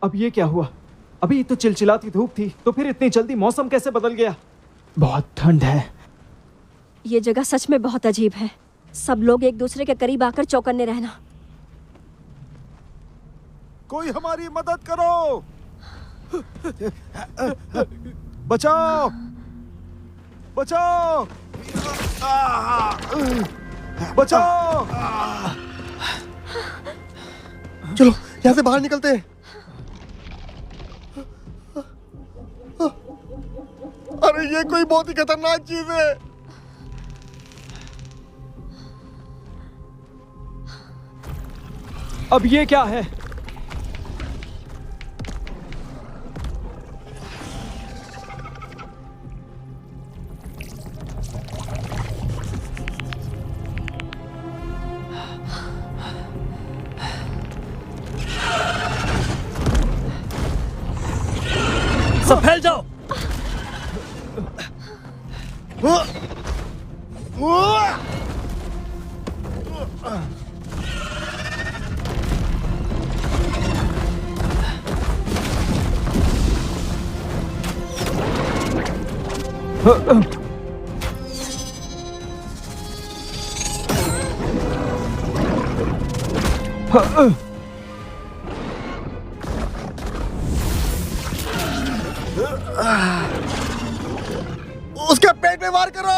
अब ये क्या हुआ? अभी तो चिलचिलाती धूप थी, तो फिर इतनी जल्दी मौसम कैसे बदल गया? बहुत ठंड है। ये जगह सच में बहुत अजीब है। सब लोग एक दूसरे के करीब आकर चौकन्ने रहना। कोई हमारी मदद करो! बचाओ! बचाओ! बचाओ! चलो यहाँ से बाहर निकलते हैं। अरे ये कोई बहुत ही खतरनाक चीज है। अब ये क्या है? सब फैल जाओ। उसके पेट में वार करो।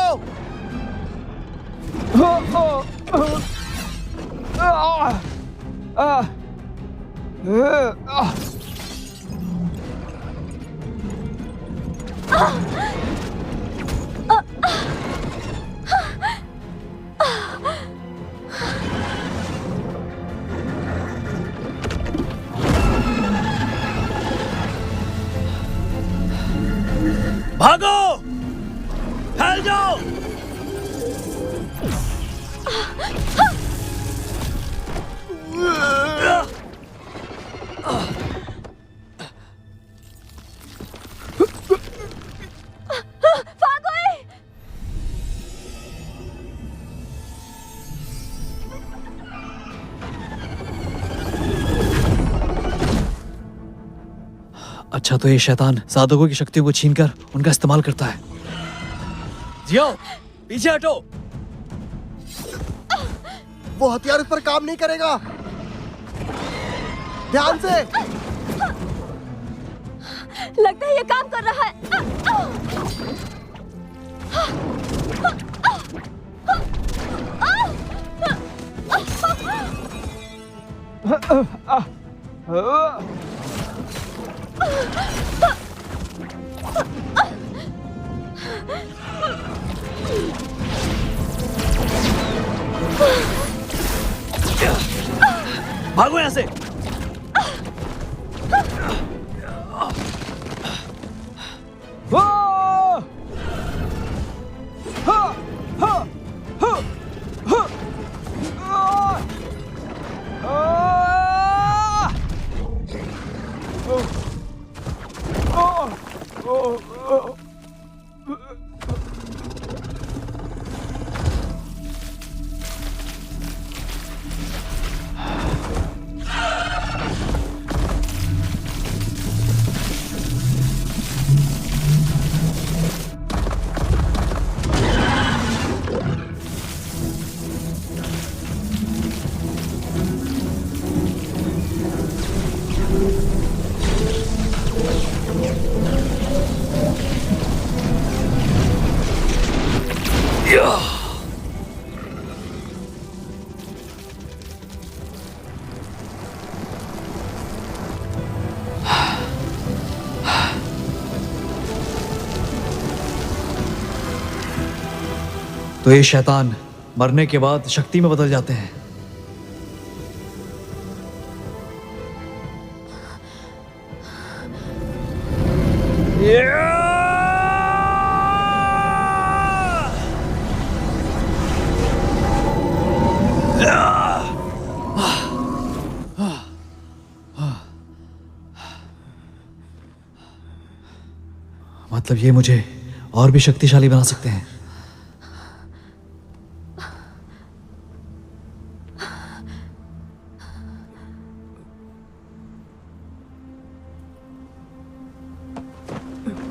भागो, फैल जाओ। अच्छा तो ये शैतान साधकों की शक्तियों को छीनकर उनका इस्तेमाल करता है। जियो, पीछे हटो। वो हथियार इस पर काम नहीं करेगा। ध्यान से। लगता है ये काम कर रहा है। भागो यहाँ से। तो ये शैतान मरने के बाद शक्ति में बदल जाते हैं। मतलब ये मुझे और भी शक्तिशाली बना सकते हैं।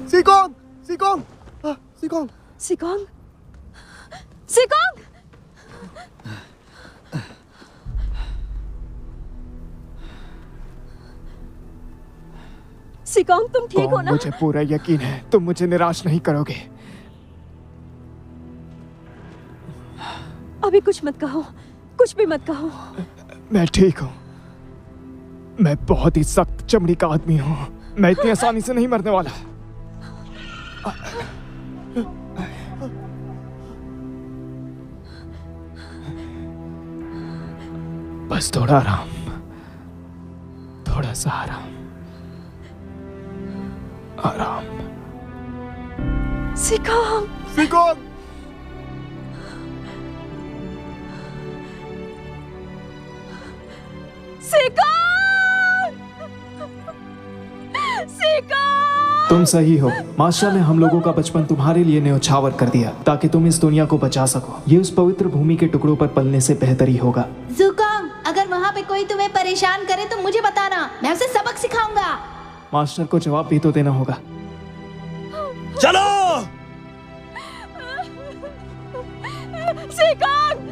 सीकोंग, सीकोंग, सीकोंग। सिकोंग, सिकोंग! सिकोंग, तुम ठीक हो ना? मुझे पूरा यकीन है तुम मुझे निराश नहीं करोगे। अभी कुछ मत कहो, कुछ भी मत कहो। मैं ठीक हूँ। मैं बहुत ही सख्त चमड़ी का आदमी हूँ। मैं इतनी आसानी से नहीं मरने वाला। बस थोड़ा आराम, थोड़ा सा आराम, आराम। सिकोंग, सीकोंग, सिकोंग! सिकोंग! तुम सही हो। मास्टर ने हम लोगों का बचपन तुम्हारे लिए न्यौछावर कर दिया ताकि तुम इस दुनिया को बचा सको। ये उस पवित्र भूमि के टुकड़ों पर पलने से बेहतर ही होगा। ज़ुकोंग, अगर वहाँ पे कोई तुम्हें परेशान करे तो मुझे बताना, मैं उसे सबक सिखाऊंगा। मास्टर को जवाब भी तो देना होगा। चलो। सिकोंग!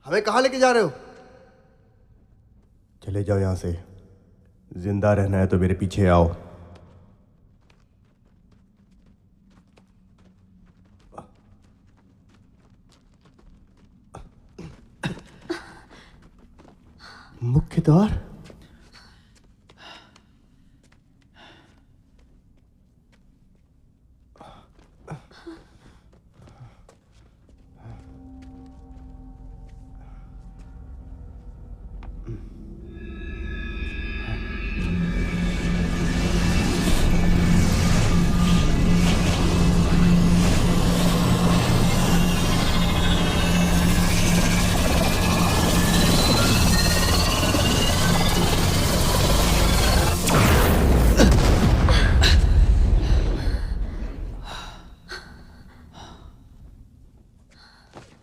हमें कहाँ लेके जा रहे हो? चले जाओ यहाँ से। जिंदा रहना है तो मेरे पीछे आओ। मुख्य द्वार?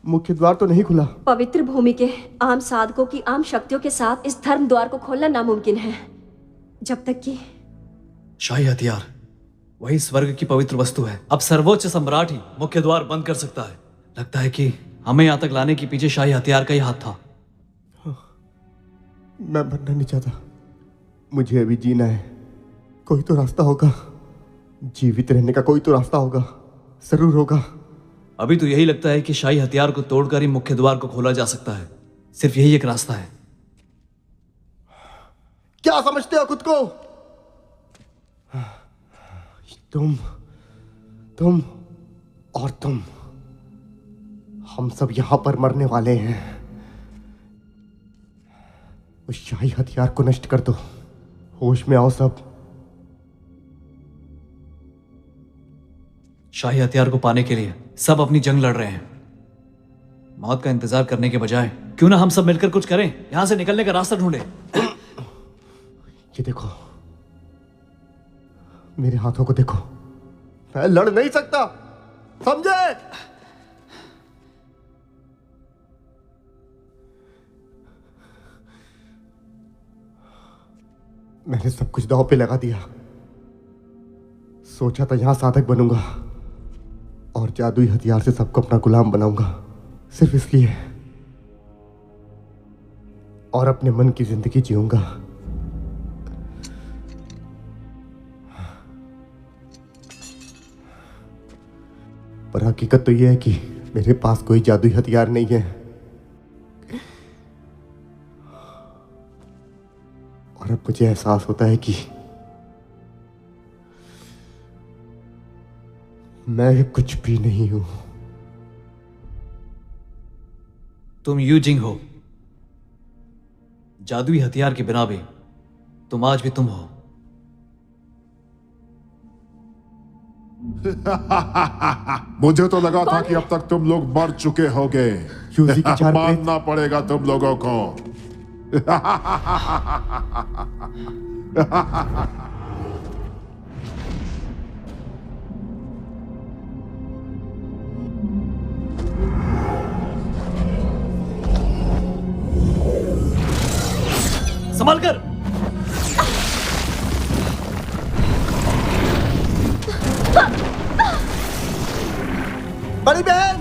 मुख्य द्वार तो नहीं खुला। पवित्र भूमि के आम साधकों की आम शक्तियों के साथ इस धर्म द्वार को खोलना नामुमकिन है, जब तक कि शाही हथियार वही स्वर्ग की पवित्र वस्तु है। अब सर्वोच्च सम्राट ही मुख्य द्वार बंद कर सकता है। लगता है कि हमें यहाँ तक लाने के पीछे शाही हथियार का ही हाथ था। मैं मरना नहीं चाहता, मुझे अभी जीना है। कोई तो रास्ता होगा, जीवित रहने का कोई तो रास्ता होगा, जरूर होगा। अभी तो यही लगता है कि शाही हथियार को तोड़कर ही मुख्य द्वार को खोला जा सकता है। सिर्फ यही एक रास्ता है। क्या समझते हो खुद को? तुम और तुम, हम सब यहां पर मरने वाले हैं। उस शाही हथियार को नष्ट कर दो। होश में आओ सब। शाही हथियार को पाने के लिए सब अपनी जंग लड़ रहे हैं। मौत का इंतजार करने के बजाय क्यों ना हम सब मिलकर कुछ करें, यहां से निकलने का रास्ता ढूंढें। ये देखो, मेरे हाथों को देखो। मैं लड़ नहीं सकता, समझे? मैंने सब कुछ दांव पे लगा दिया। सोचा था यहां साधक बनूंगा और जादुई हथियार से सबको अपना गुलाम बनाऊंगा, सिर्फ इसलिए, और अपने मन की जिंदगी जीऊंगा। पर हकीकत तो यह है कि मेरे पास कोई जादुई हथियार नहीं है, और अब मुझे एहसास होता है कि मैं कुछ भी नहीं हूं। तुम यूजिंग हो, जादुई हथियार के बिना भी तुम आज भी तुम हो। मुझे तो लगा था कि अब तक तुम लोग मर चुके होगे। यूजी की चार मानना पड़ेगा तुम लोगों को। संभाल कर। बड़ी बहन,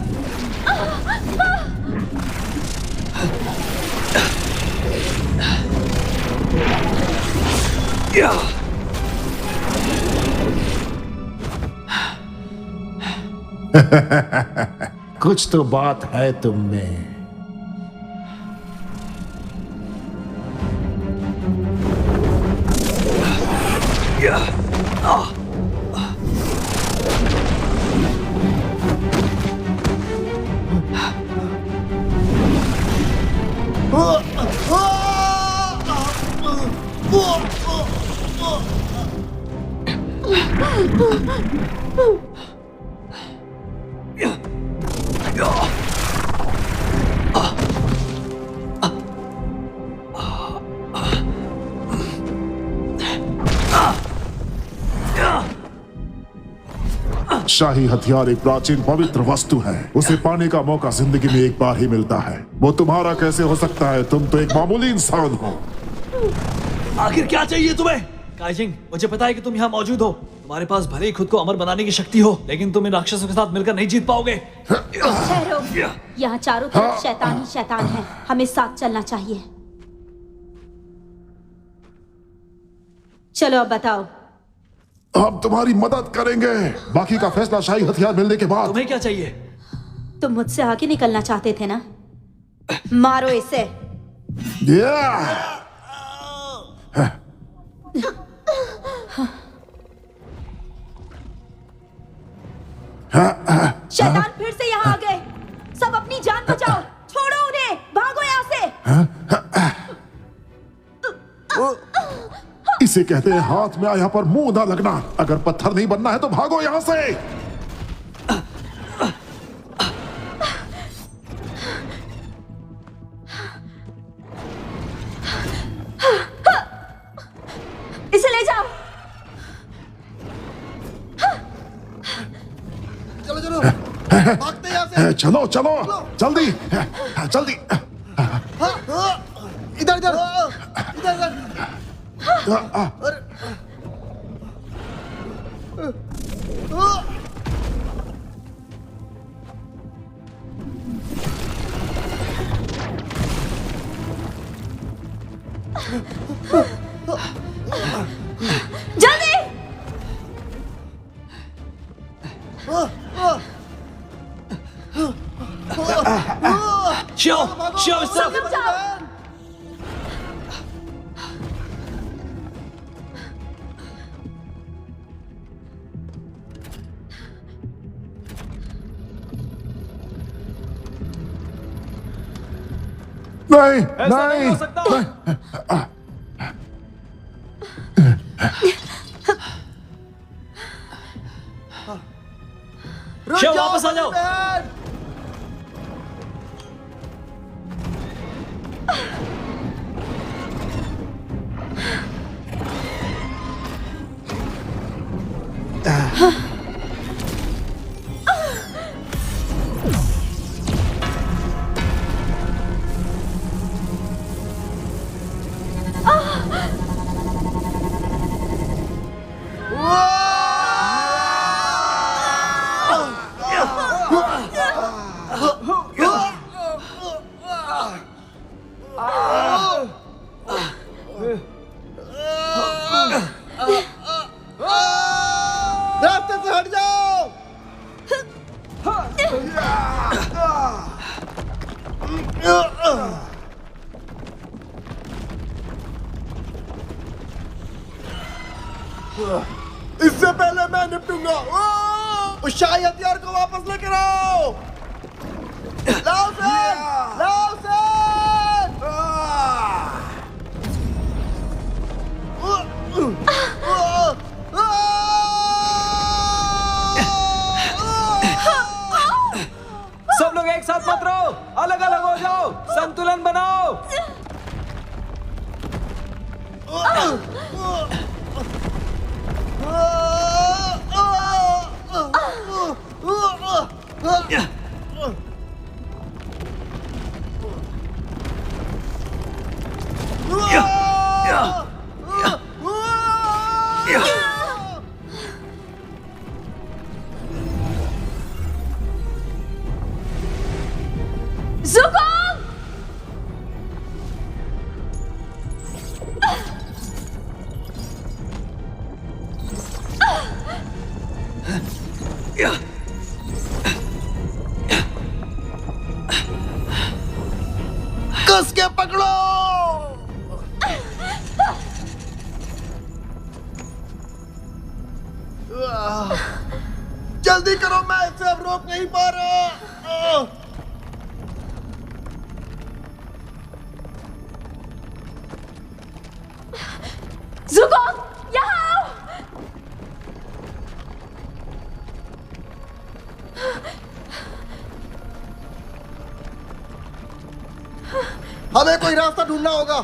कुछ तो बात है तुम में। शाही हथियार एक प्राचीन पवित्र वस्तु है। उसे पाने का मौका जिंदगी में एक बार ही मिलता है। वो तुम्हारा कैसे हो सकता है? तुम तो एक मामूली इंसान हो। आखिर क्या चाहिए तुम्हें? काइजिंग, मुझे पता है कि तुम यहाँ मौजूद हो। तुम्हारे पास भले ही खुद को अमर बनाने की शक्ति हो, लेकिन तुम इन राक्षसों के साथ मिलकर नहीं जीत पाओगे। ठहरो, यहाँ चारों तरफ शैतान ही शैतान है। हमें साथ चलना चाहिए। चलो अब बताओ। हम तुम्हारी मदद करेंगे। बाकी का फैसला शाही हथियार मिलने के बाद। तुम्हें क्या चाहिए? तुम मुझसे आगे निकलना चाहते थे ना? मारो इसे। शैतान फिर से यहाँ आ गए। सब अपनी जान बचाओ। छोड़ो उन्हें। भागो यहाँ से। इसे कहते हैं हाथ में आया पर मुंह ना लगना। अगर पत्थर नहीं बनना है तो भागो यहाँ से। इसे ले जाओ। चलो चलो, भागते यहाँ से। चलो चलो, जल्दी जल्दी। इधर इधर इधर इधर। जल्दी। शियो, शियो, इस तरफ। सब जाओ। नहीं ऐसा नहीं हो सकता। शियो, वापस आ जाओ। रास्ते से हट जाओ। इससे पहले मैं निपटूंगा। उस शाही हथियार को वापस लेकर आओ। लाओ सेन! लाओ सेन! सब लोग एक साथ मत रहो, अलग अलग हो जाओ, संतुलन बनाओ। जुगोंग! कस के पकड़ो। जल्दी करो, मैं इसे अब रोक नहीं पा रहा। जुगोंग, यहाँ आओ! हमें कोई रास्ता ढूंढना होगा।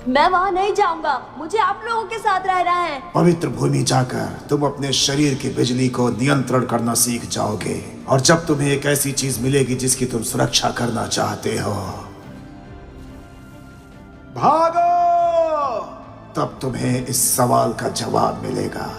मैं वहाँ नहीं जाऊंगा, मुझे आप लोगों के साथ रहना है। पवित्र भूमि जाकर तुम अपने शरीर की बिजली को नियंत्रण करना सीख जाओगे, और जब तुम्हें एक ऐसी चीज मिलेगी जिसकी तुम सुरक्षा करना चाहते हो, भागो! तब तुम्हें इस सवाल का जवाब मिलेगा।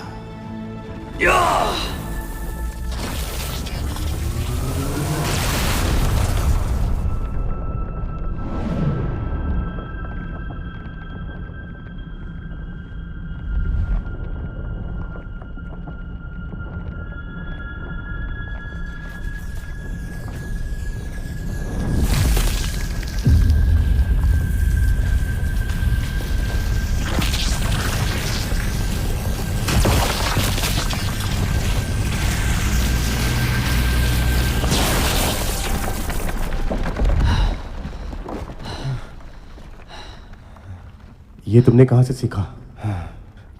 ये तुमने कहां से सीखा?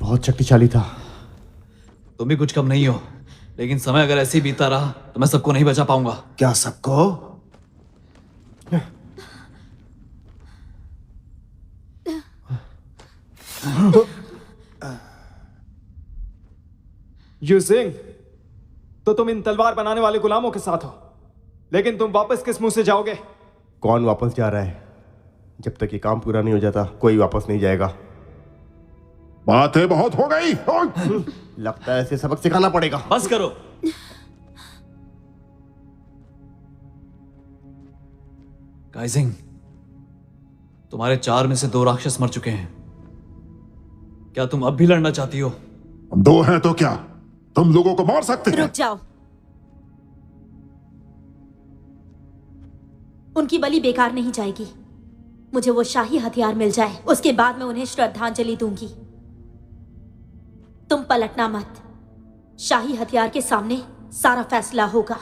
बहुत शक्तिशाली था। तुम भी कुछ कम नहीं हो, लेकिन समय अगर ऐसे ही बीतता रहा तो मैं सबको नहीं बचा पाऊंगा। क्या सबको? यूजिंग, तो तुम इन तलवार बनाने वाले गुलामों के साथ हो, लेकिन तुम वापस किस मुंह से जाओगे? कौन वापस जा रहा है? जब तक ये काम पूरा नहीं हो जाता कोई वापस नहीं जाएगा। बातें बहुत हो गई। लगता है इसे सबक सिखाना पड़ेगा। बस करो। काइजिंग, तुम्हारे 4 में से 2 राक्षस मर चुके हैं। क्या तुम अब भी लड़ना चाहती हो? हम 2 हैं तो क्या तुम लोगों को मार सकते हैं? रुक जाओ। उनकी बलि बेकार नहीं जाएगी। मुझे वो शाही हथियार मिल जाए, उसके बाद मैं उन्हें श्रद्धांजलि दूंगी। तुम पलटना मत। शाही हथियार के सामने सारा फैसला होगा।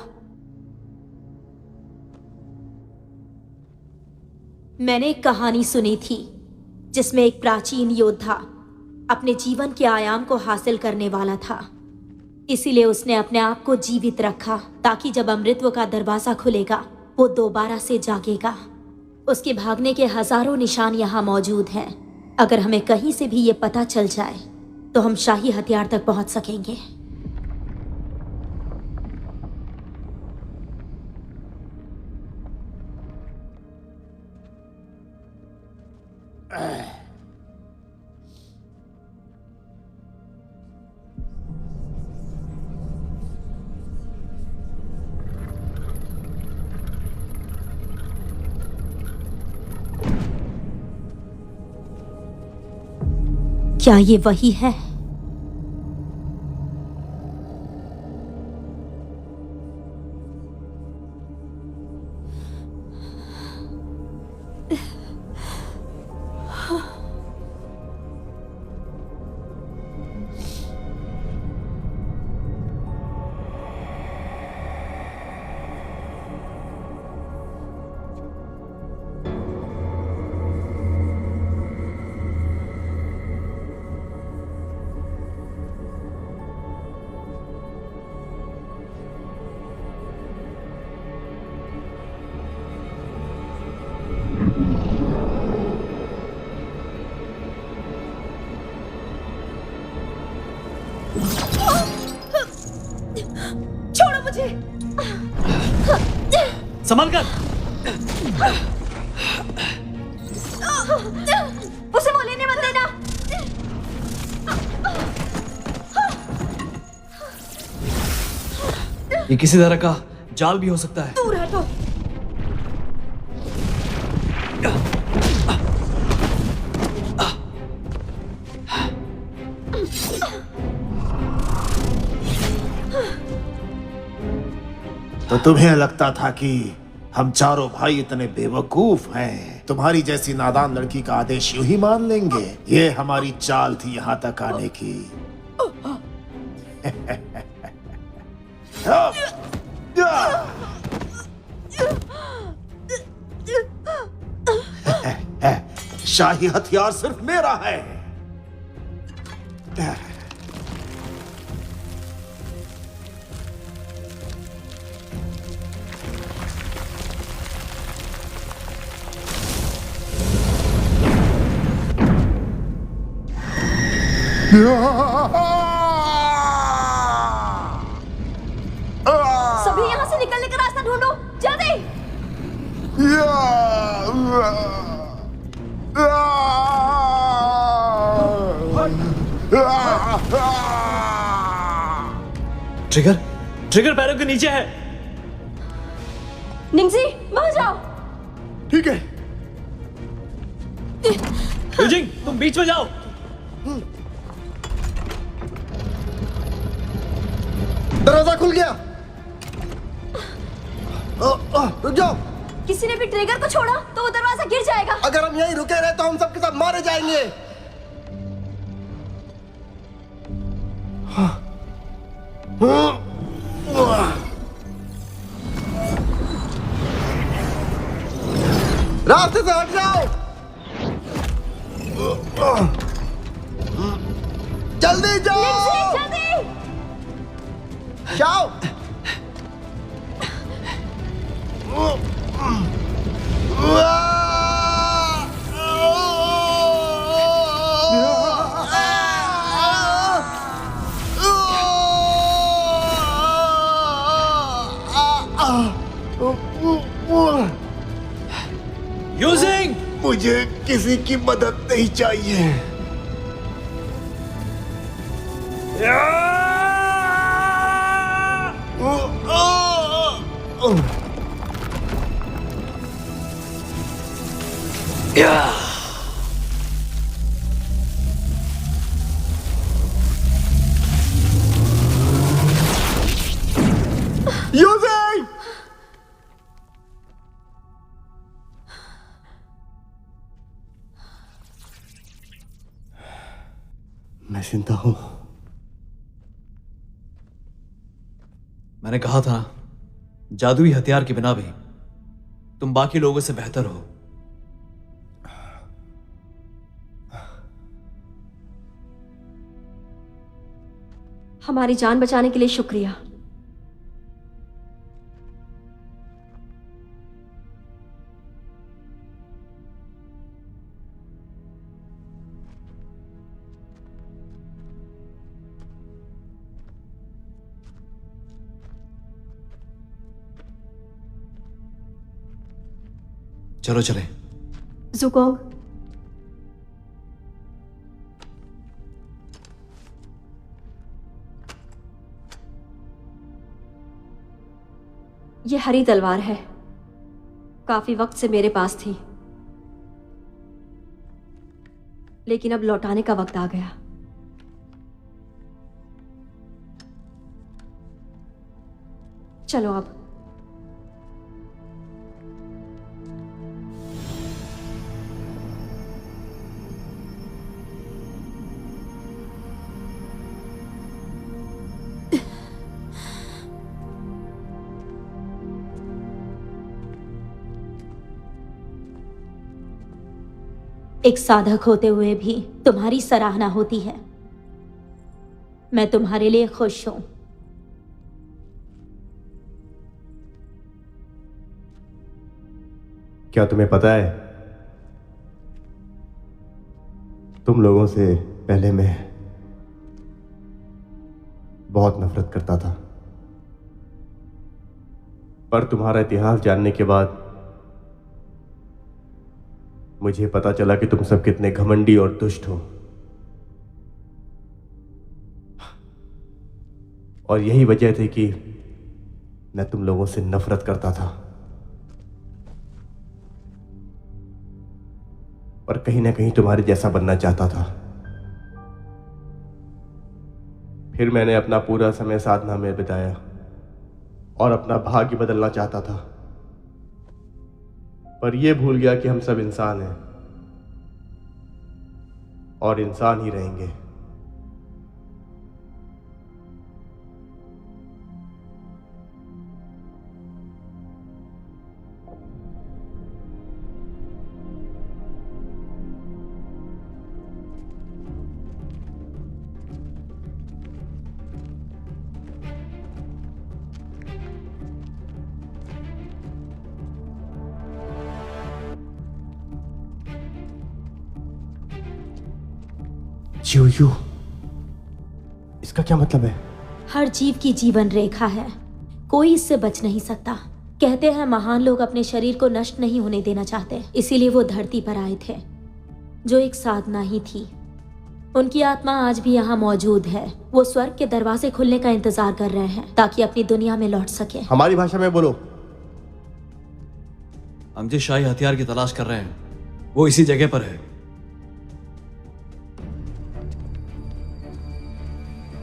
मैंने एक कहानी सुनी थी जिसमें एक प्राचीन योद्धा अपने जीवन के आयाम को हासिल करने वाला था। इसीलिए उसने अपने आप को जीवित रखा ताकि जब अमृतत्व का दरवाजा खुलेगा वो दोबारा से जागेगा। उसके भागने के हजारों निशान यहाँ मौजूद हैं। अगर हमें कहीं से भी ये पता चल जाए तो हम शाही हथियार तक पहुंच सकेंगे। क्या ये वही है? छोड़ो मुझे। संभल कर। उसे वो लेने मत देना। ये किसी तरह का जाल भी हो सकता है। दूर हटो। तो तुम्हें लगता था कि हम चारों भाई इतने बेवकूफ हैं, तुम्हारी जैसी नादान लड़की का आदेश यूं ही मान लेंगे? ये हमारी चाल थी यहां तक आने की। शाही हथियार सिर्फ मेरा है। सभी यहाँ से निकलने का रास्ता ढूंढो, जल्दी। ट्रिगर, ट्रिगर पैरों के नीचे है। निंगजी, वहां जाओ। ठीक है। यूजिंग, तुम बीच में जाओ। दरवाजा खुल गया। रुक जाओ। किसी ने भी ट्रिगर को छोड़ा तो वो दरवाजा गिर जाएगा। अगर हम यहीं रुके रहे तो हम सबके साथ मारे जाएंगे। रास्ते से हट जाओ। जल्दी जाओ। जल्दी। जाओ। यूजिंग, मुझे किसी की मदद नहीं चाहिए। यूजिंग। मैं जिंदा हूं। मैंने कहा था जादुई हथियार के बिना भी तुम बाकी लोगों से बेहतर हो। हमारी जान बचाने के लिए शुक्रिया। चलो चले। ज़ुकोंग, ये हरी तलवार है, काफी वक्त से मेरे पास थी, लेकिन अब लौटाने का वक्त आ गया। चलो अब। एक साधक होते हुए भी तुम्हारी सराहना होती है। मैं तुम्हारे लिए खुश हूं। क्या तुम्हें पता है, तुम लोगों से पहले मैं बहुत नफरत करता था, पर तुम्हारा इतिहास जानने के बाद मुझे पता चला कि तुम सब कितने घमंडी और दुष्ट हो। और यही वजह थी कि मैं तुम लोगों से नफरत करता था। पर कहीं ना कहीं तुम्हारे जैसा बनना चाहता था। फिर मैंने अपना पूरा समय साधना में बिताया और अपना भाग्य बदलना चाहता था, पर यह भूल गया कि हम सब इंसान हैं और इंसान ही रहेंगे। यू इसका क्या मतलब है? हर जीव की जीवन रेखा है, कोई इससे बच नहीं सकता। कहते हैं महान लोग अपने शरीर को नष्ट नहीं होने देना चाहते, इसीलिए वो धरती पर आए थे, जो एक साधना ही थी। उनकी आत्मा आज भी यहाँ मौजूद है। वो स्वर्ग के दरवाजे खुलने का इंतजार कर रहे हैं ताकि अपनी दुनिया में लौट सके। हमारी भाषा में बोलो। हम जिस शाही हथियार की तलाश कर रहे हैं वो इसी जगह पर है।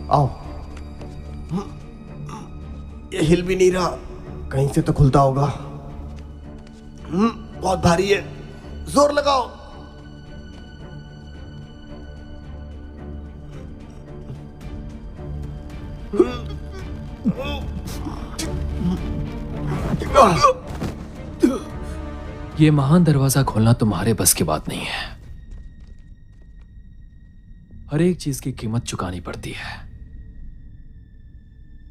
आओ। ये हिल भी नहीं रहा, कहीं से तो खुलता होगा। बहुत भारी है, जोर लगाओ। ये महान दरवाजा खोलना तुम्हारे बस की बात नहीं है। हर एक चीज की कीमत चुकानी पड़ती है।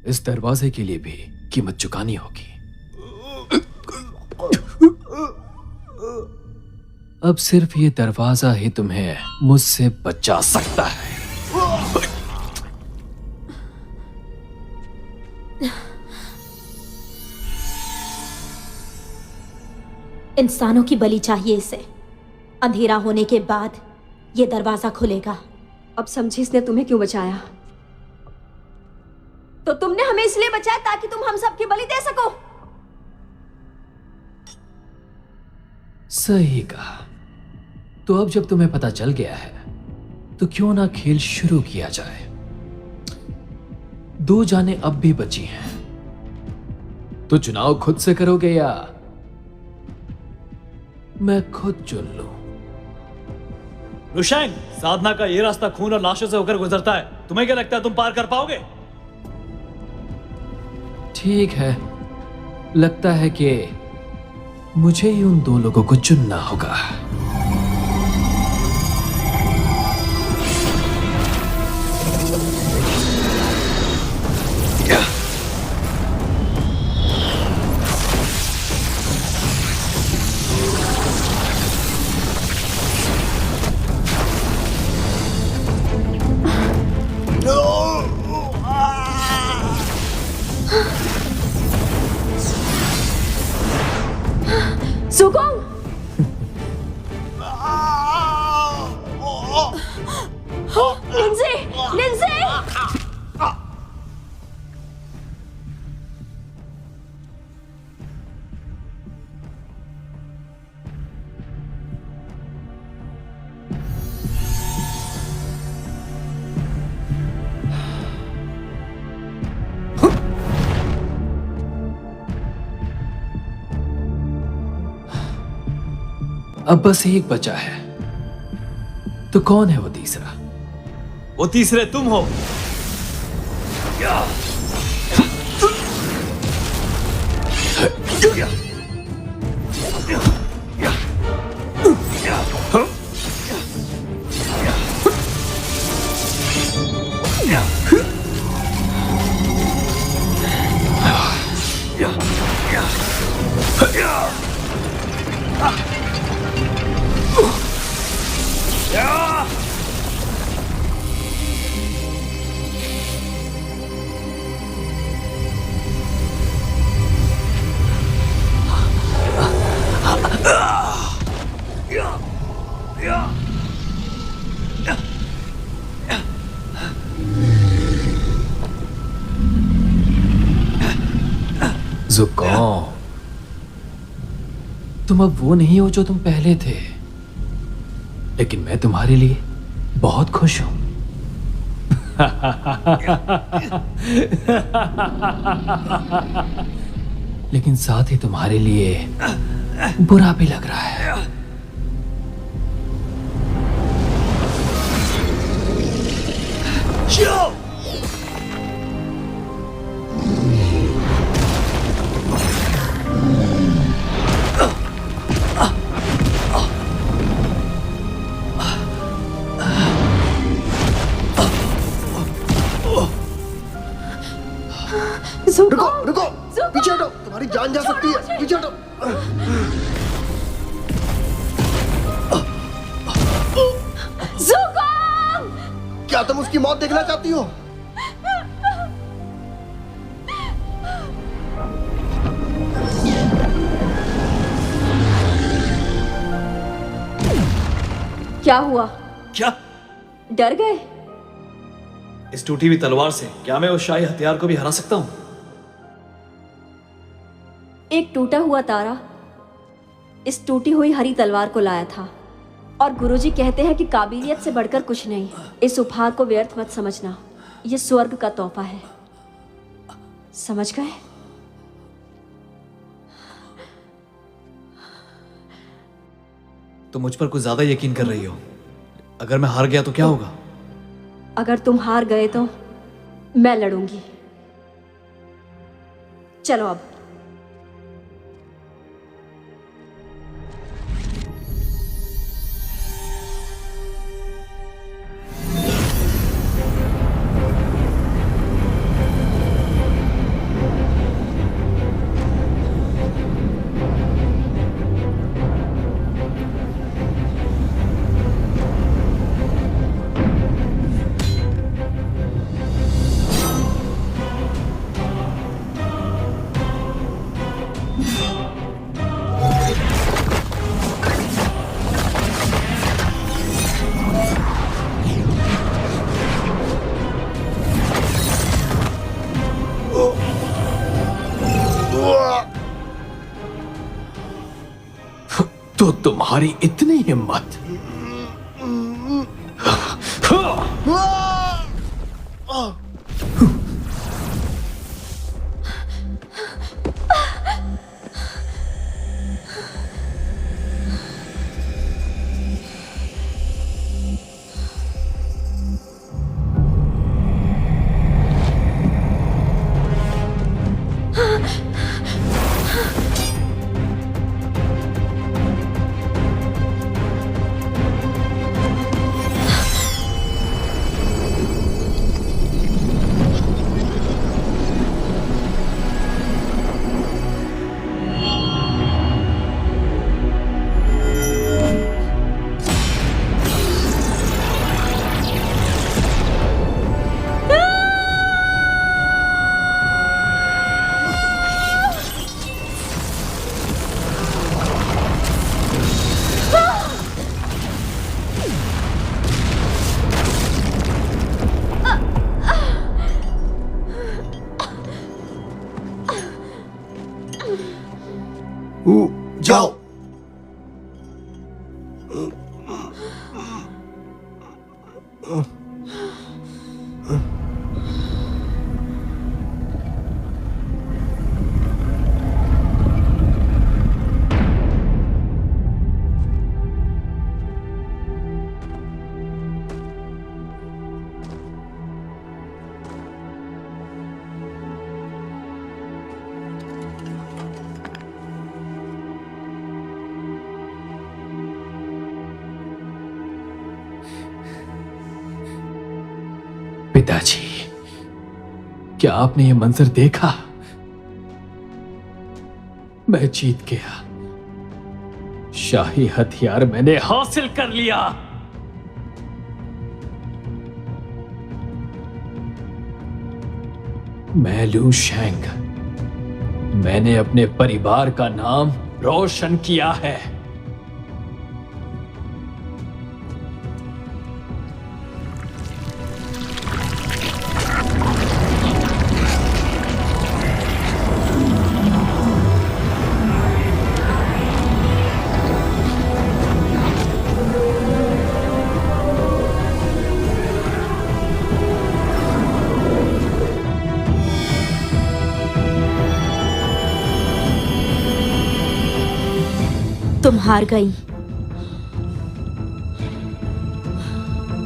इस दरवाजे के लिए भी कीमत चुकानी होगी। अब सिर्फ ये दरवाजा ही तुम्हें मुझसे बचा सकता है। इंसानों की बलि चाहिए इसे। अंधेरा होने के बाद ये दरवाजा खुलेगा। अब समझी इसने तुम्हें क्यों बचाया? तो तुमने हमें इसलिए बचाया ताकि तुम हम सबकी बलि दे सको। सही कहा। तो अब जब तुम्हें पता चल गया है तो क्यों ना खेल शुरू किया जाए। 2 जानें अब भी बची हैं, तो चुनाव खुद से करोगे या मैं खुद चुन लूं? रुशैंग, साधना का ये रास्ता खून और लाशों से होकर गुजरता है। तुम्हें क्या लगता है तुम पार कर पाओगे? ठीक है, लगता है कि मुझे ही उन 2 लोगों को चुनना होगा। सुगोंग! लिंजे! लिंजे! अब बस एक बचा है। तो कौन है वो तीसरा? वो तीसरे तुम हो। ज़ुकॉम, तुम अब वो नहीं हो जो तुम पहले थे, लेकिन मैं तुम्हारे लिए बहुत खुश हूं। लेकिन साथ ही तुम्हारे लिए बुरा भी लग रहा है। रुको रुको, पीछे हटो, तुम्हारी जान जा सकती है, पीछे हटो। ज़ुकॉम! क्या तुम उसकी मौत देखना चाहती हो? क्या हुआ? क्या? डर गए? इस टूटी हुई तलवार से क्या मैं उस शाही हथियार को भी हरा सकता हूं? एक टूटा हुआ तारा इस टूटी हुई हरी तलवार को लाया था, और गुरुजी कहते हैं कि काबिलियत से बढ़कर कुछ नहीं। इस उपहार को व्यर्थ मत समझना, यह स्वर्ग का तोहफा है, समझ गए? तुम मुझ पर कुछ ज्यादा यकीन कर रही हो। अगर मैं हार गया तो क्या होगा? अगर तुम हार गए तो मैं लड़ूंगी। चलो अब। तो तुम्हारी इतनी हिम्मत? पिताजी, क्या आपने ये मंजर देखा? मैं जीत गया। शाही हथियार मैंने हासिल कर लिया। मैं लू शेंग, मैंने अपने परिवार का नाम रोशन किया है। तुम हार गई।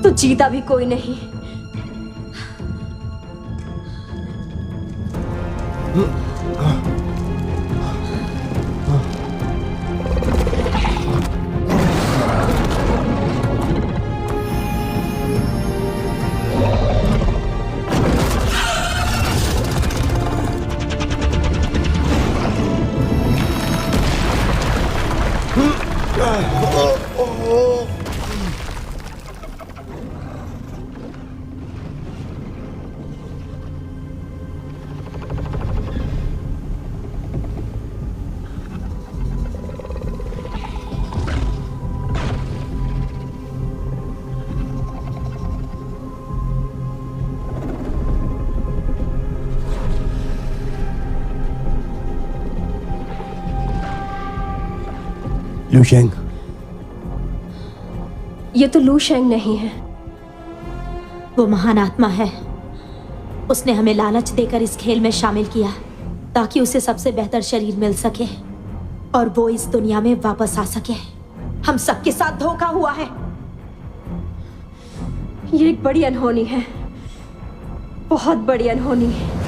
तो जीता भी कोई नहीं। लू शेंग, ये तो लू शेंग नहीं है। वो महान आत्मा है। उसने हमें लालच देकर इस खेल में शामिल किया ताकि उसे सबसे बेहतर शरीर मिल सके और वो इस दुनिया में वापस आ सके। हम सबके साथ धोखा हुआ है। ये एक बड़ी अनहोनी है, बहुत बड़ी अनहोनी है।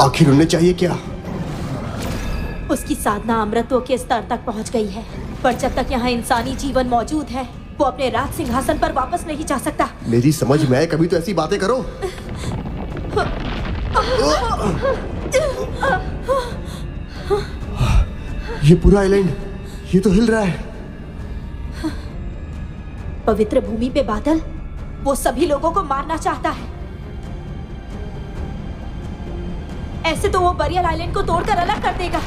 आखिर उन्हें चाहिए क्या? उसकी साधना अमृतत्व के स्तर तक पहुंच गई है, पर जब तक यहाँ इंसानी जीवन मौजूद है वो अपने राज सिंहासन पर वापस नहीं जा सकता। मेरी समझ में आए, कभी तो ऐसी बातें करो। ये पूरा आइलैंड, ये तो हिल रहा है। पवित्र भूमि पे बादल, वो सभी लोगों को मारना चाहता है। ऐसे तो वो बरियल आइलैंड को तोड़कर अलग कर देगा।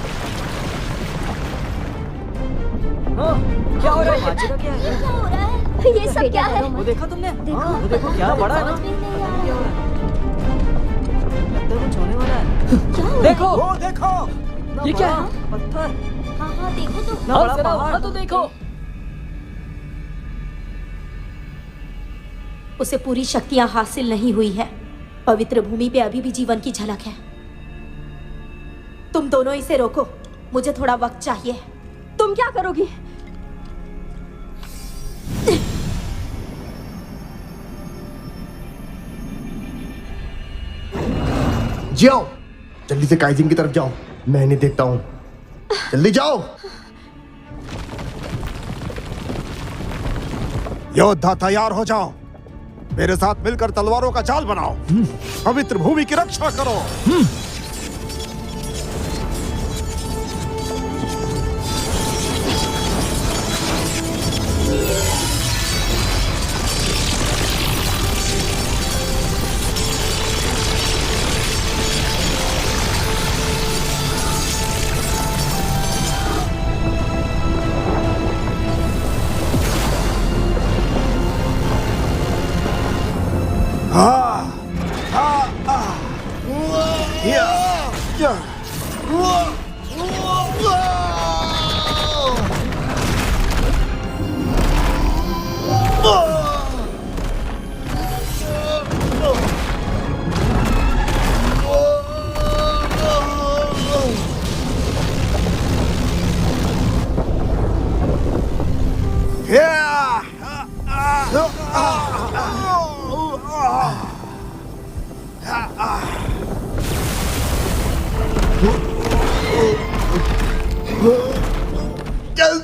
क्या हो रहा है? क्या है? क्या हो रहा है? ये सब क्या है? वो देखा तुमने? देखो, वो देखो क्या बड़ा है ना? क्या हो रहा है? लगता है कुछ होने वाला है। क्या हो रहा है? देखो, वो देखो। ये क्या है? पत्थर। हाँ हाँ देखो तो। ना बड़ा पहाड़ तो देखो। उसे पूरी शक्तियां हासिल नहीं हुई है। पवित्र भूमि पे अभी भी जीवन की झलक है। तुम दोनों इसे रोको, मुझे थोड़ा वक्त चाहिए। तुम क्या करोगी? जाओ, जल्दी से काइजिन की तरफ जाओ, मैं इन्हें देखता हूं। जल्दी जाओ। योद्धा तैयार हो जाओ, मेरे साथ मिलकर तलवारों का जाल बनाओ, पवित्र भूमि की रक्षा करो।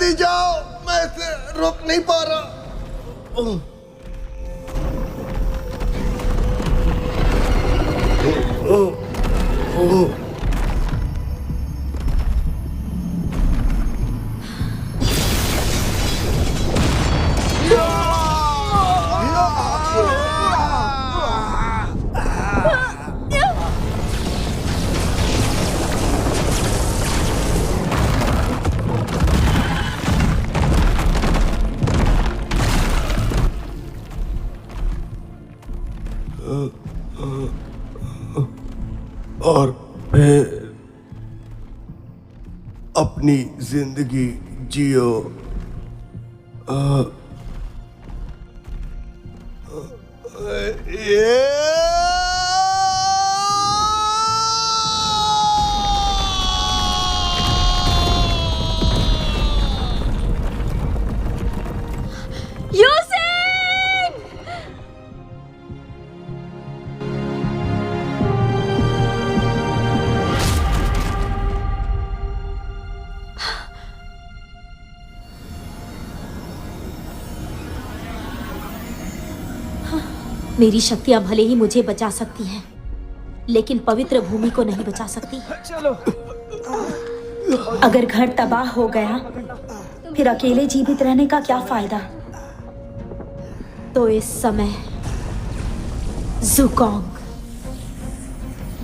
जल्दी जाओ, मैं इसे रोक नहीं पा रहा। और फिर अपनी जिंदगी जियो। मेरी शक्तियां भले ही मुझे बचा सकती हैं, लेकिन पवित्र भूमि को नहीं बचा सकती। चलो। अगर घर तबाह हो गया, फिर अकेले जीवित रहने का क्या फायदा? तो इस समय ज़ुकोंग,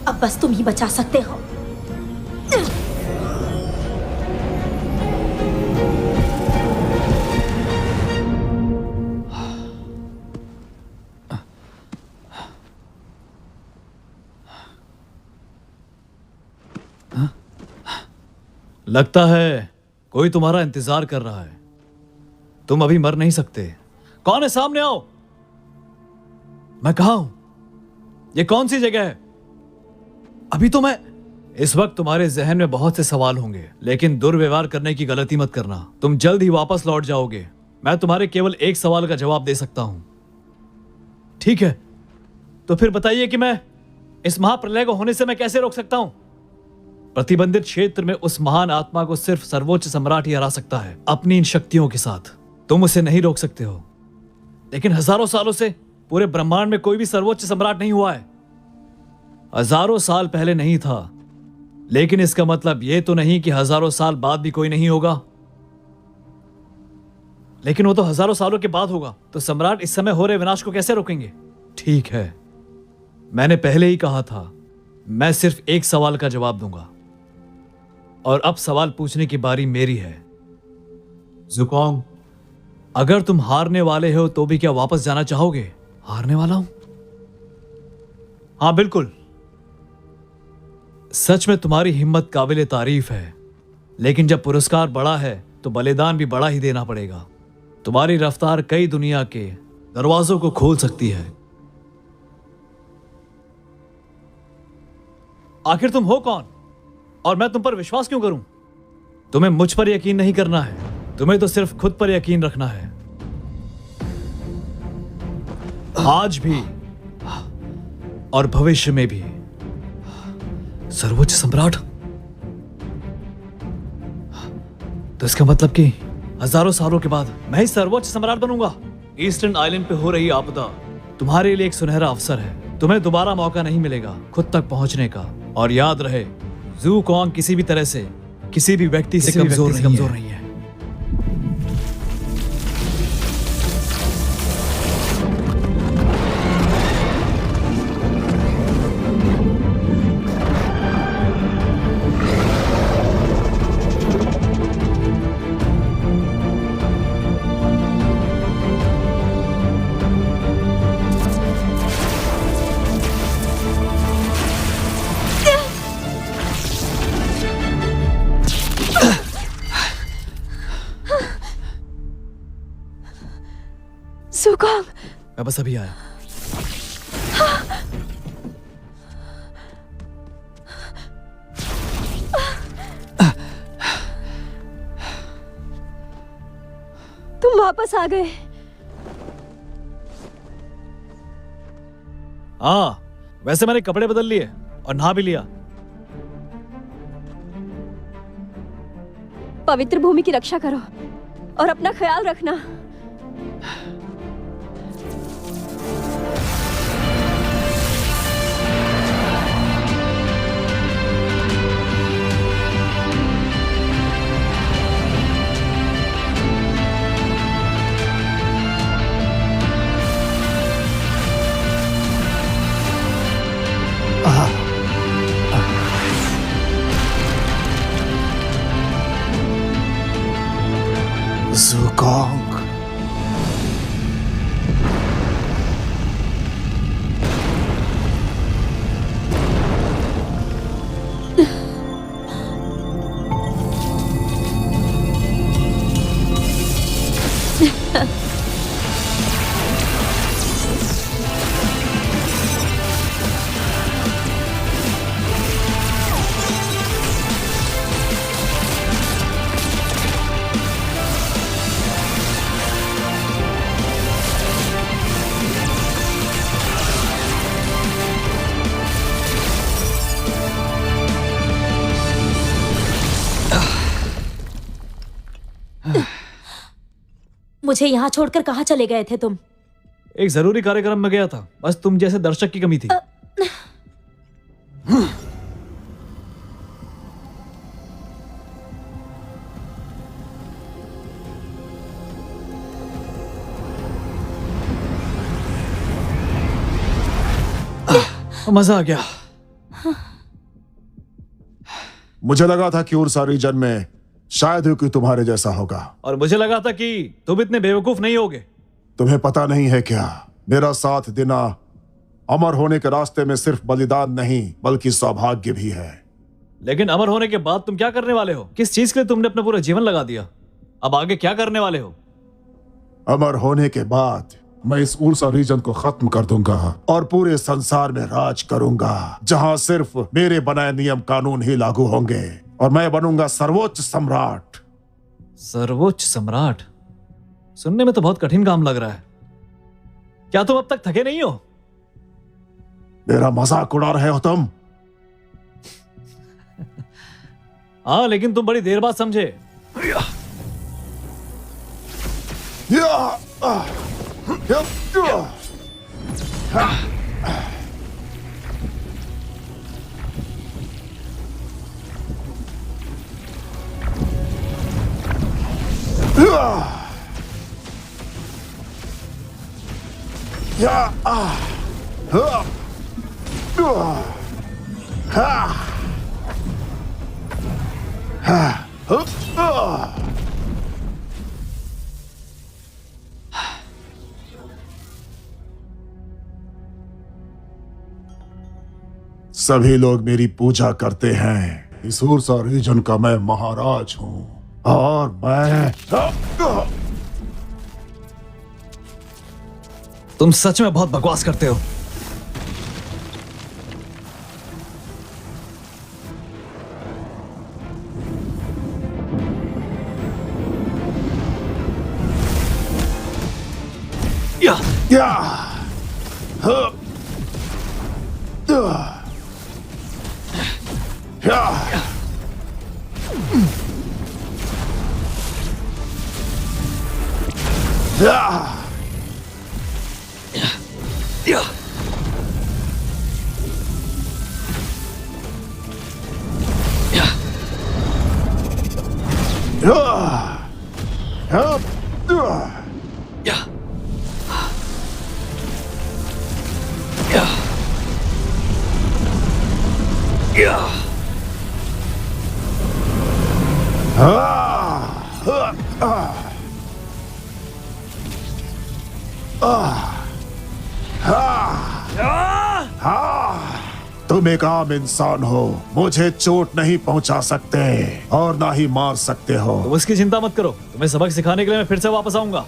अब बस तुम ही बचा सकते हो। लगता है कोई तुम्हारा इंतजार कर रहा है। तुम अभी मर नहीं सकते। कौन है? सामने आओ। मैं कहाँ हूं? ये कौन सी जगह है? अभी तो मैं इस वक्त तुम्हारे जहन में बहुत से सवाल होंगे, लेकिन दुर्व्यवहार करने की गलती मत करना। तुम जल्द ही वापस लौट जाओगे। मैं तुम्हारे केवल एक सवाल का जवाब दे सकता हूं। ठीक है, तो फिर बताइए कि मैं इस महाप्रलय को होने से मैं कैसे रोक सकता हूं? प्रतिबंधित क्षेत्र में उस महान आत्मा को सिर्फ सर्वोच्च सम्राट ही हरा सकता है, अपनी इन शक्तियों के साथ। तुम उसे नहीं रोक सकते हो, लेकिन हजारों सालों से पूरे ब्रह्मांड में कोई भी सर्वोच्च सम्राट नहीं हुआ है। हजारों साल पहले नहीं था, लेकिन इसका मतलब यह तो नहीं कि हजारों साल बाद भी कोई नहीं होगा। लेकिन वो तो हजारों सालों के बाद होगा, तो सम्राट इस समय हो रहे विनाश को कैसे रोकेंगे? ठीक है, मैंने पहले ही कहा था, मैं सिर्फ एक सवाल का जवाब दूंगा, और अब सवाल पूछने की बारी मेरी है। ज़ुकोंग, अगर तुम हारने वाले हो तो भी क्या वापस जाना चाहोगे? हारने वाला हूं? हाँ बिल्कुल। सच में तुम्हारी हिम्मत काबिले तारीफ है, लेकिन जब पुरस्कार बड़ा है तो बलिदान भी बड़ा ही देना पड़ेगा। तुम्हारी रफ्तार कई दुनिया के दरवाजों को खोल सकती है। आखिर तुम हो कौन, और मैं तुम पर विश्वास क्यों करूं? तुम्हें मुझ पर यकीन नहीं करना है, तुम्हें तो सिर्फ खुद पर यकीन रखना है। आज भी और भविष्य में भी सर्वोच्च सम्राट। तो इसका मतलब कि हजारों सालों के बाद मैं ही सर्वोच्च सम्राट बनूंगा। ईस्टर्न आइलैंड पे हो रही आपदा तुम्हारे लिए एक सुनहरा अवसर है। तुम्हें दोबारा मौका नहीं मिलेगा खुद तक पहुंचने का। और याद रहे, ज़ुकोंग किसी भी तरह से किसी भी व्यक्ति से कमजोर नहीं है। ज़ुकोंग, मैं बस अभी आया। तुम वापस आ गए। हाँ, वैसे मैंने कपड़े बदल लिए और नहा भी लिया। पवित्र भूमि की रक्षा करो। और अपना ख्याल रखना। Zukong. मुझे यहाँ छोड़कर कहाँ चले गए थे तुम? एक जरूरी कार्यक्रम में गया था, बस तुम जैसे दर्शक की कमी थी। मजा आ गया। मुझे लगा था कि उर्सा रीजन में शायद ही कोई तुम्हारे जैसा होगा, और मुझे लगा था कि तुम इतने बेवकूफ नहीं होगे। तुम्हें पता नहीं है क्या, मेरा साथ देना अमर होने के रास्ते में सिर्फ बलिदान नहीं बल्कि सौभाग्य भी है। लेकिन अमर होने के बाद तुम क्या करने वाले हो? किस चीज के लिए तुमने अपना पूरा जीवन लगा दिया? अब आगे क्या करने वाले हो? अमर होने के बाद मैं इस उर्सा रीजन को खत्म कर दूंगा और पूरे संसार में राज करूंगा, जहां सिर्फ मेरे बनाए नियम कानून ही लागू होंगे और मैं बनूंगा सर्वोच्च सम्राट। सर्वोच्च सम्राट सुनने में तो बहुत कठिन काम लग रहा है। क्या तुम अब तक थके नहीं हो? मेरा मजाक उड़ा रहे हो तुम? हाँ, लेकिन तुम बड़ी देर बाद समझे। सभी लोग मेरी पूजा करते हैं। इस उर्सा रीजन का मैं महाराज हूं और मैं तुम सच में बहुत बकवास करते हो। तुम एक आम इंसान हो, मुझे चोट नहीं पहुंचा सकते और ना ही मार सकते हो। तुम उसकी चिंता मत करो, तुम्हें सबक सिखाने के लिए मैं फिर से वापस आऊंगा।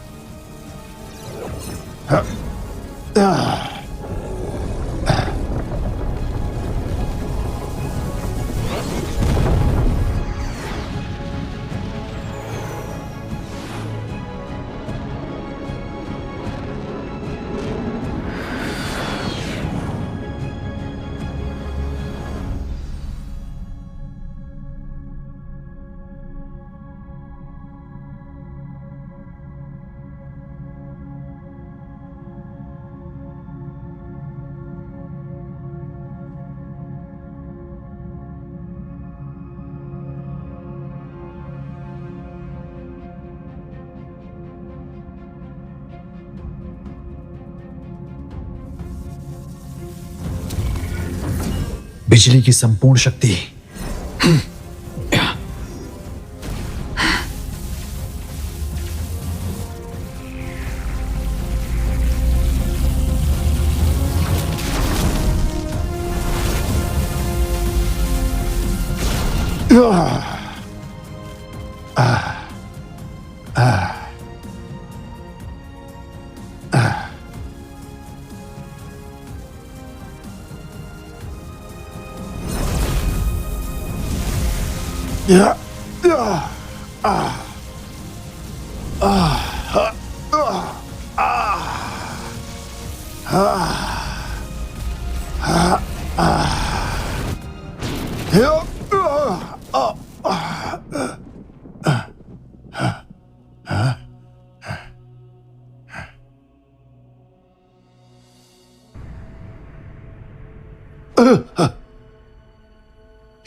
बिजली की संपूर्ण शक्ति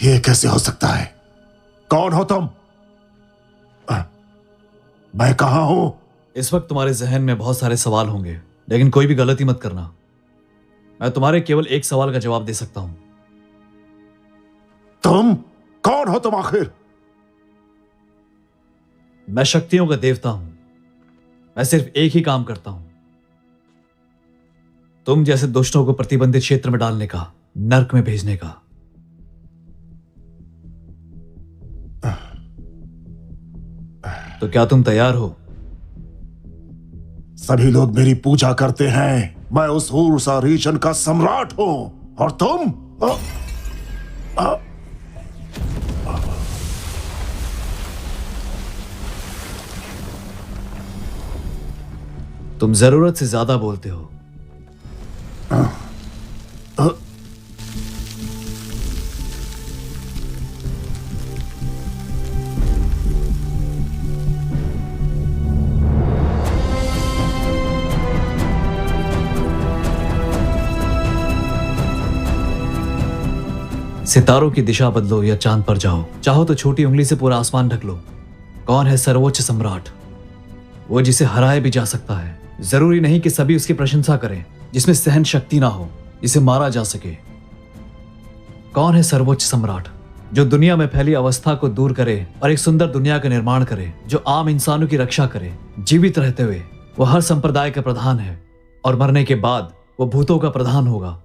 ये कैसे हो सकता है? कौन हो तुम? मैं कहां हूं? इस वक्त तुम्हारे जहन में बहुत सारे सवाल होंगे, लेकिन कोई भी गलती मत करना। मैं तुम्हारे केवल एक सवाल का जवाब दे सकता हूं। तुम कौन हो तुम आखिर? मैं शक्तियों का देवता हूं। मैं सिर्फ एक ही काम करता हूं, तुम जैसे दुष्टों को प्रतिबंधित क्षेत्र में डालने का, नर्क में भेजने का। तो क्या तुम तैयार हो? सभी लोग मेरी पूजा करते हैं। मैं उस ऊर्सा रीजन का सम्राट हूं। और तुम? तुम जरूरत से ज्यादा बोलते हो। सितारों की दिशा बदलो या चांद पर जाओ। चाहो तो छोटी उंगली से पूरा आसमान ढक लो। कौन है सर्वोच्च सम्राट? वो जिसे हराया भी जा सकता है। जरूरी नहीं कि सभी उसकी प्रशंसा करें, जिसमें सहन शक्ति ना हो, जिसे मारा जा सके। कौन है सर्वोच्च सम्राट? जो दुनिया में फैली अवस्था को दूर करे और एक सुंदर दुनिया का निर्माण करे, जो आम इंसानों की रक्षा करे। जीवित रहते हुए वो हर संप्रदाय का प्रधान है, और मरने के बाद वो भूतों का प्रधान होगा।